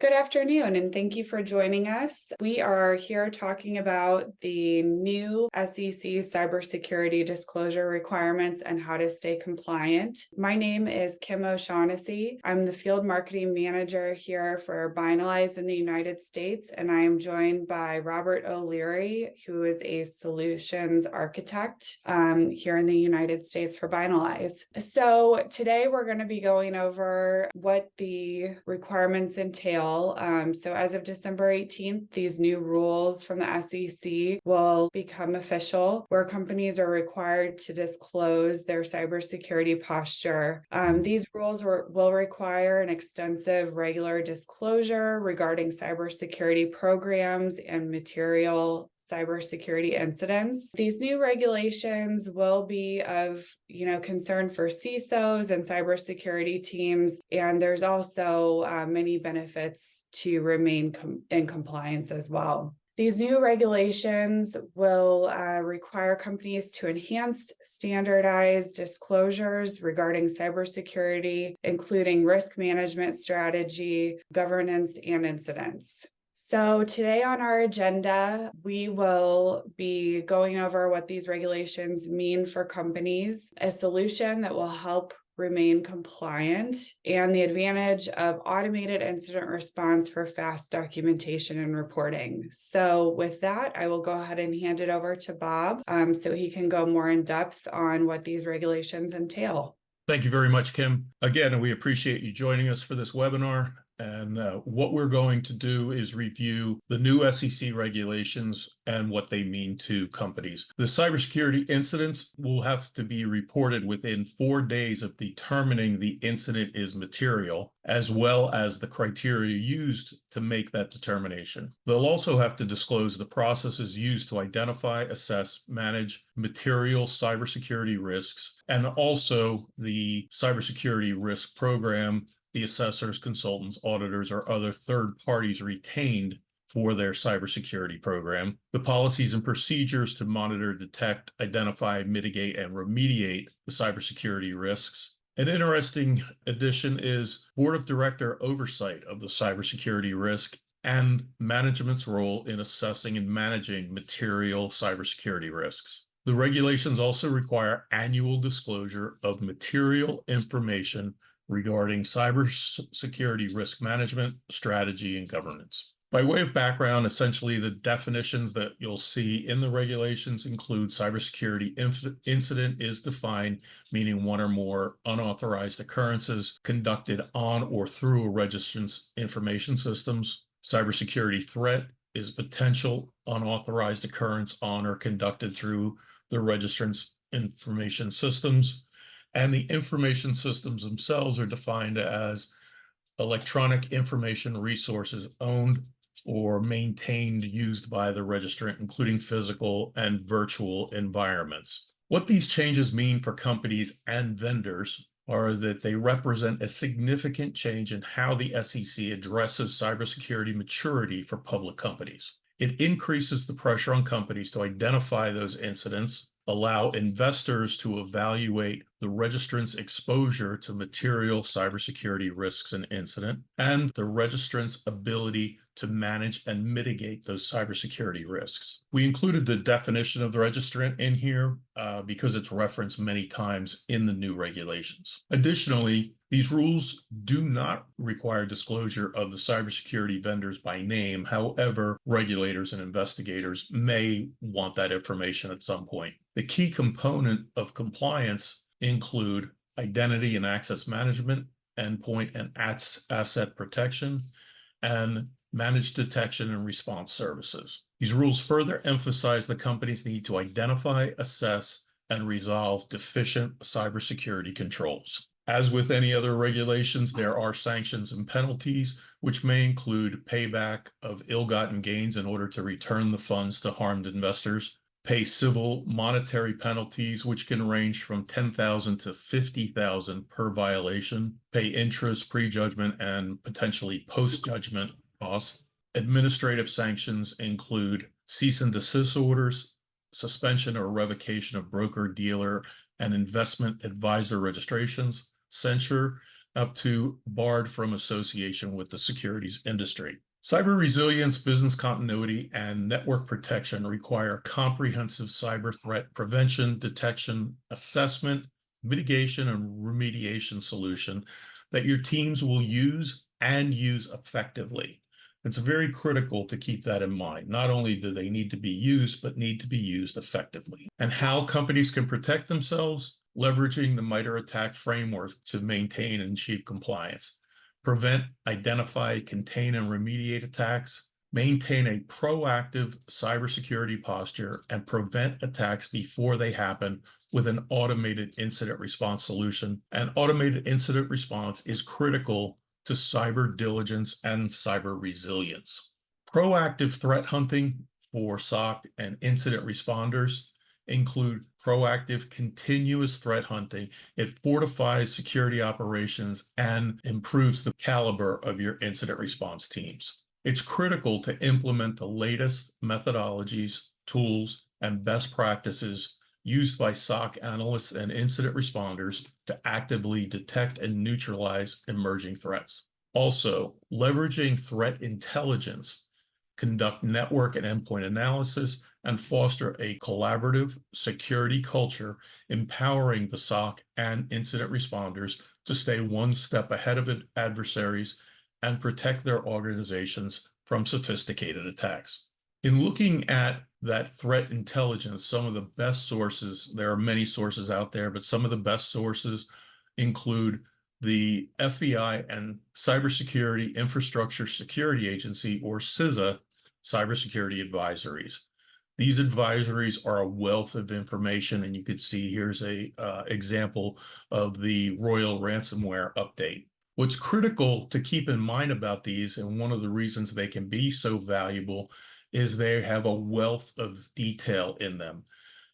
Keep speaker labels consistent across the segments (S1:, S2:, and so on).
S1: Good afternoon, and thank you for joining us. We are here talking about the new SEC cybersecurity disclosure requirements and how to stay compliant. My name is Kim O'Shaughnessy. I'm the field marketing manager here for Binalyze in the United States, and I am joined by Robert O'Leary, who is a solutions architect here in the United States for Binalyze. So today we're going to be going over what the requirements entail. So as of December 18th, these new rules from the SEC will become official, where companies are required to disclose their cybersecurity posture. These rules will require an extensive regular disclosure regarding cybersecurity programs and material cybersecurity incidents. These new regulations will be of concern for CISOs and cybersecurity teams, and there's also many benefits to remain in compliance as well. These new regulations will require companies to enhance standardized disclosures regarding cybersecurity, including risk management strategy, governance, and incidents. So today on our agenda, we will be going over what these regulations mean for companies, a solution that will help remain compliant, and the advantage of automated incident response for fast documentation and reporting. So with that, I will go ahead and hand it over to Bob so he can go more in depth on what these regulations entail.
S2: Thank you very much, Kim. Again, we appreciate you joining us for this webinar. And what we're going to do is review the new SEC regulations and what they mean to companies. The cybersecurity incidents will have to be reported within 4 days of determining the incident is material, as well as the criteria used to make that determination. They'll also have to disclose the processes used to identify, assess, manage material cybersecurity risks, and also the cybersecurity risk program the assessors, consultants, auditors, or other third parties retained for their cybersecurity program, the policies and procedures to monitor, detect, identify, mitigate, and remediate the cybersecurity risks. An interesting addition is board of director oversight of the cybersecurity risk and management's role in assessing and managing material cybersecurity risks. The regulations also require annual disclosure of material information regarding cybersecurity risk management, strategy, and governance. By way of background, essentially the definitions that you'll see in the regulations include cybersecurity incident is defined, meaning one or more unauthorized occurrences conducted on or through a registrant's information systems. Cybersecurity threat is potential unauthorized occurrence on or conducted through the registrant's information systems. And the information systems themselves are defined as electronic information resources owned or maintained used by the registrant, including physical and virtual environments. What these changes mean for companies and vendors are that they represent a significant change in how the SEC addresses cybersecurity maturity for public companies. It increases the pressure on companies to identify those incidents, allow investors to evaluate the registrant's exposure to material cybersecurity risks and incident, and the registrant's ability to manage and mitigate those cybersecurity risks. We included the definition of the registrant in here because it's referenced many times in the new regulations. Additionally, these rules do not require disclosure of the cybersecurity vendors by name. However, regulators and investigators may want that information at some point. The key component of compliance include identity and access management, endpoint and asset protection, and managed detection and response services. These rules further emphasize the companies need to identify, assess, and resolve deficient cybersecurity controls. As with any other regulations, there are sanctions and penalties, which may include payback of ill-gotten gains in order to return the funds to harmed investors, pay civil monetary penalties, which can range from $10,000 to $50,000 per violation, pay interest, prejudgment, and potentially post-judgment costs. Administrative sanctions include cease and desist orders, suspension or revocation of broker, dealer, and investment advisor registrations, censure, up to barred from association with the securities industry. Cyber resilience, business continuity, and network protection require comprehensive cyber threat prevention, detection, assessment, mitigation, and remediation solution that your teams will use and use effectively. It's very critical to keep that in mind. Not only do they need to be used, but need to be used effectively. And how companies can protect themselves, leveraging the MITRE ATT&CK framework to maintain and achieve compliance, prevent, identify, contain, and remediate attacks, maintain a proactive cybersecurity posture, and prevent attacks before they happen with an automated incident response solution. And automated incident response is critical to cyber diligence and cyber resilience. Proactive threat hunting for SOC and incident responders include proactive continuous threat hunting. It fortifies security operations and improves the caliber of your incident response teams. It's critical to implement the latest methodologies, tools, and best practices used by SOC analysts and incident responders to actively detect and neutralize emerging threats. Also, leveraging threat intelligence, conduct network and endpoint analysis, and foster a collaborative security culture, empowering the SOC and incident responders to stay one step ahead of adversaries and protect their organizations from sophisticated attacks. In looking at that threat intelligence, some of the best sources, there are many sources out there, but some of the best sources include the FBI and Cybersecurity Infrastructure Security Agency, or CISA, cybersecurity advisories. These advisories are a wealth of information, and you could see here's a example of the Royal ransomware update. What's critical to keep in mind about these, and one of the reasons they can be so valuable, is they have a wealth of detail in them,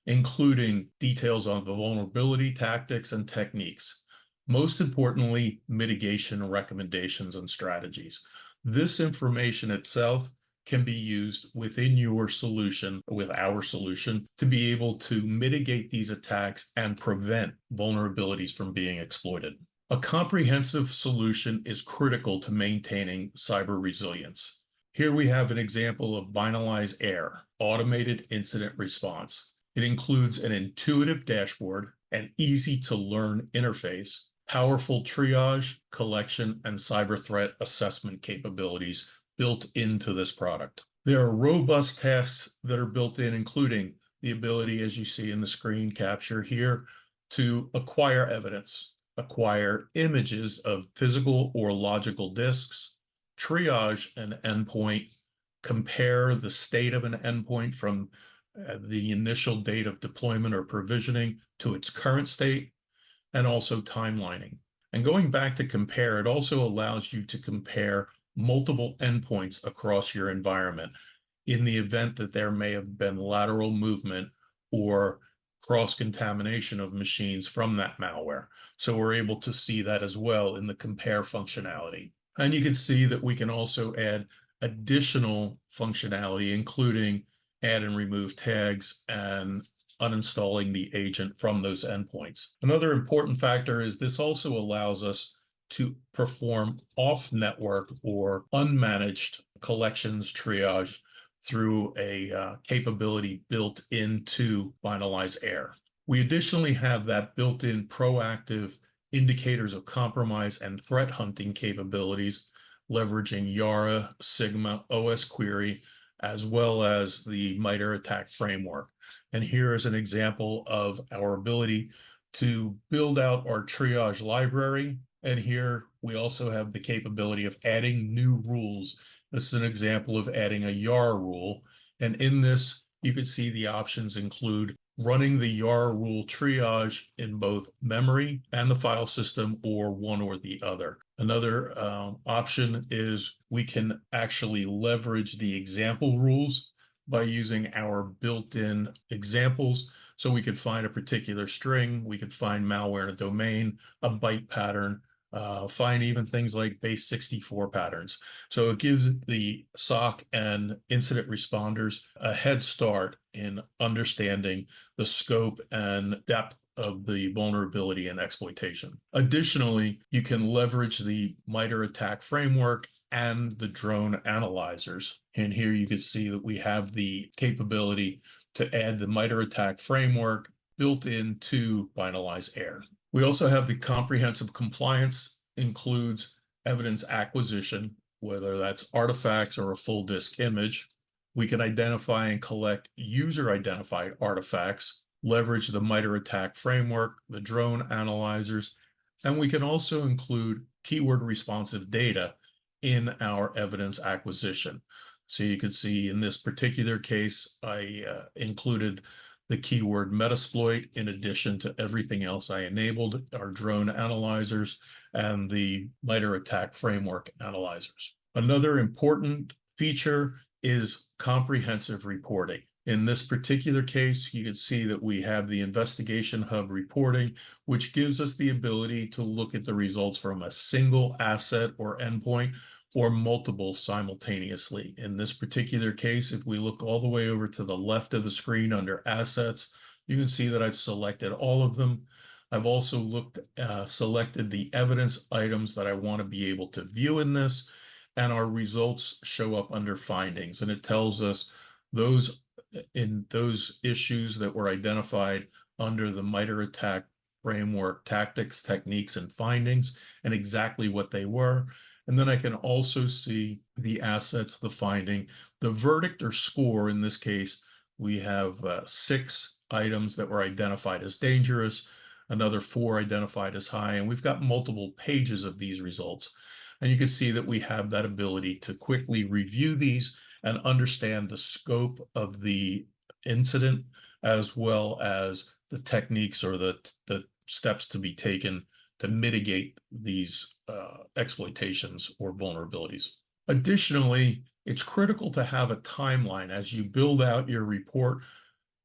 S2: including details on the vulnerability tactics and techniques. Most importantly, mitigation recommendations and strategies. This information itself can be used within your solution, with our solution, to be able to mitigate these attacks and prevent vulnerabilities from being exploited. A comprehensive solution is critical to maintaining cyber resilience. Here we have an example of Binalyze Air, automated incident response. It includes an intuitive dashboard, an easy-to-learn interface, powerful triage, collection, and cyber threat assessment capabilities built into this product. There are robust tasks that are built in, including the ability, as you see in the screen capture here, to acquire evidence, acquire images of physical or logical disks, triage an endpoint, compare the state of an endpoint from the initial date of deployment or provisioning to its current state, and also timelining. And going back to compare, it also allows you to compare multiple endpoints across your environment in the event that there may have been lateral movement or cross-contamination of machines from that malware. So we're able to see that as well in the compare functionality. And you can see that we can also add additional functionality, including add and remove tags and uninstalling the agent from those endpoints. Another important factor is this also allows us to perform off-network or unmanaged collections triage through a capability built into Binalyze Air. We additionally have that built-in proactive indicators of compromise and threat hunting capabilities, leveraging Yara, Sigma, OS Query, as well as the MITRE ATT&CK framework. And here is an example of our ability to build out our triage library. And here we also have the capability of adding new rules. This is an example of adding a Yara rule. And in this, you can see the options include running the Yara rule triage in both memory and the file system, or one or the other. Another option is we can actually leverage the example rules by using our built-in examples. So we could find a particular string, we could find malware in a domain, a byte pattern, find even things like base 64 patterns. So it gives the SOC and incident responders a head start in understanding the scope and depth of the vulnerability and exploitation. Additionally, you can leverage the MITRE ATT&CK framework and the drone analyzers. And here you can see that we have the capability to add the MITRE ATT&CK framework built into Binalyze Air. We also have the comprehensive compliance, includes evidence acquisition, whether that's artifacts or a full disk image. We can identify and collect user-identified artifacts, leverage the MITRE ATT&CK framework, the drone analyzers, and we can also include keyword responsive data in our evidence acquisition. So you can see in this particular case, I included the keyword Metasploit in addition to everything else I enabled, our drone analyzers and the MITRE ATT&CK framework analyzers. Another important feature is comprehensive reporting. In this particular case, you can see that we have the Investigation Hub reporting, which gives us the ability to look at the results from a single asset or endpoint or multiple simultaneously. In this particular case, if we look all the way over to the left of the screen under Assets, you can see that I've selected all of them. I've also selected the evidence items that I want to be able to view in this, and our results show up under Findings, and it tells us those issues that were identified under the MITRE ATT&CK framework, tactics, techniques, and findings, and exactly what they were. And then I can also see the assets, the finding, the verdict or score. In this case, we have 6 items that were identified as dangerous, another 4 identified as high, and we've got multiple pages of these results. And you can see that we have that ability to quickly review these and understand the scope of the incident, as well as the techniques or the steps to be taken to mitigate these exploitations or vulnerabilities. Additionally, it's critical to have a timeline as you build out your report.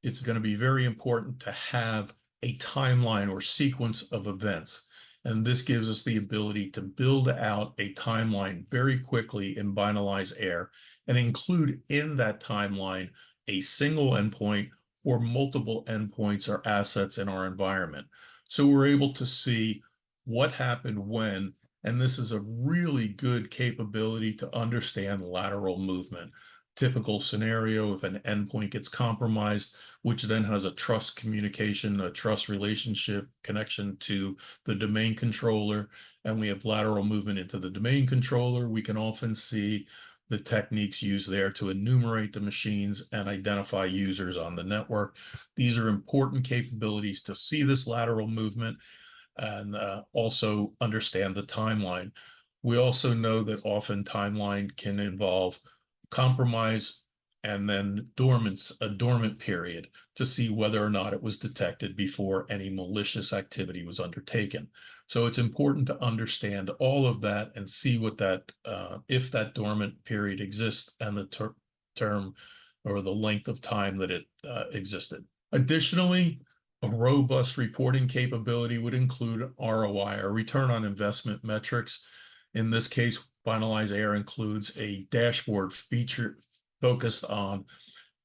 S2: It's going to be very important to have a timeline or sequence of events. And this gives us the ability to build out a timeline very quickly in Binalyze Air and include in that timeline a single endpoint or multiple endpoints or assets in our environment. So we're able to see what happened when, and this is a really good capability to understand lateral movement. Typical scenario, if an endpoint gets compromised, which then has a trust communication, a trust relationship connection to the domain controller, and we have lateral movement into the domain controller, we can often see the techniques used there to enumerate the machines and identify users on the network. These are important capabilities to see this lateral movement and also understand the timeline. We also know that often timeline can involve compromise and then a dormant period to see whether or not it was detected before any malicious activity was undertaken. So it's important to understand all of that and see what that, if that dormant period exists and the term or the length of time that it existed. Additionally, a robust reporting capability would include ROI, or return on investment metrics. In this case, Binalyze Air includes a dashboard feature focused on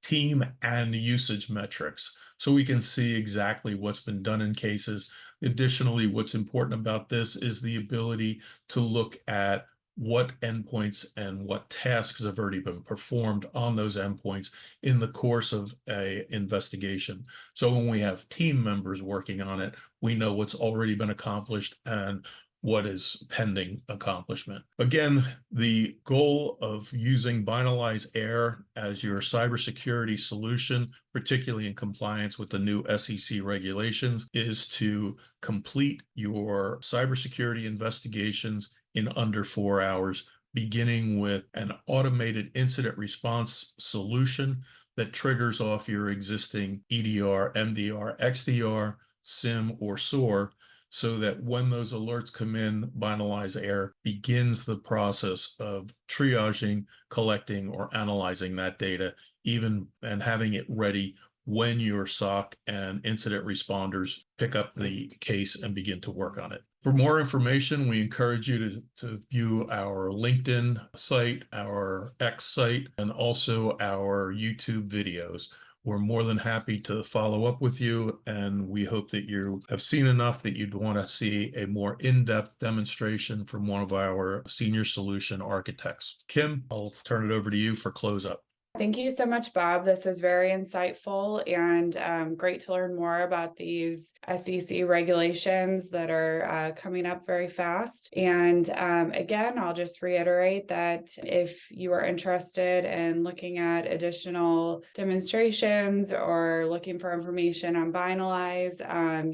S2: team and usage metrics, so we can see exactly what's been done in cases. Additionally, what's important about this is the ability to look at what endpoints and what tasks have already been performed on those endpoints in the course of an investigation. So when we have team members working on it, we know what's already been accomplished and what is pending accomplishment. Again, the goal of using Binalyze Air as your cybersecurity solution, particularly in compliance with the new SEC regulations, is to complete your cybersecurity investigations in under 4 hours, beginning with an automated incident response solution that triggers off your existing EDR, MDR, XDR, SIM, or SOAR, so that when those alerts come in, Binalyze Air begins the process of triaging, collecting, or analyzing that data, even and having it ready when your SOC and incident responders pick up the case and begin to work on it. For more information, we encourage you to view our LinkedIn site, our X site, and also our YouTube videos. we're more than happy to follow up with you. And we hope that you have seen enough that you'd want to see a more in-depth demonstration from one of our senior solution architects. Kim, I'll turn it over to you for close up.
S1: Thank you so much, Bob. This was very insightful and great to learn more about these SEC regulations that are coming up very fast. And again, I'll just reiterate that if you are interested in looking at additional demonstrations or looking for information on Binalyze,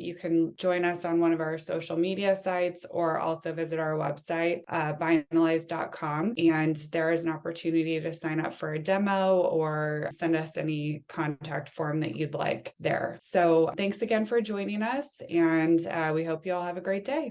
S1: you can join us on one of our social media sites or also visit our website, binalyze.com. And there is an opportunity to sign up for a demo or send us any contact form that you'd like there. So thanks again for joining us, and we hope you all have a great day.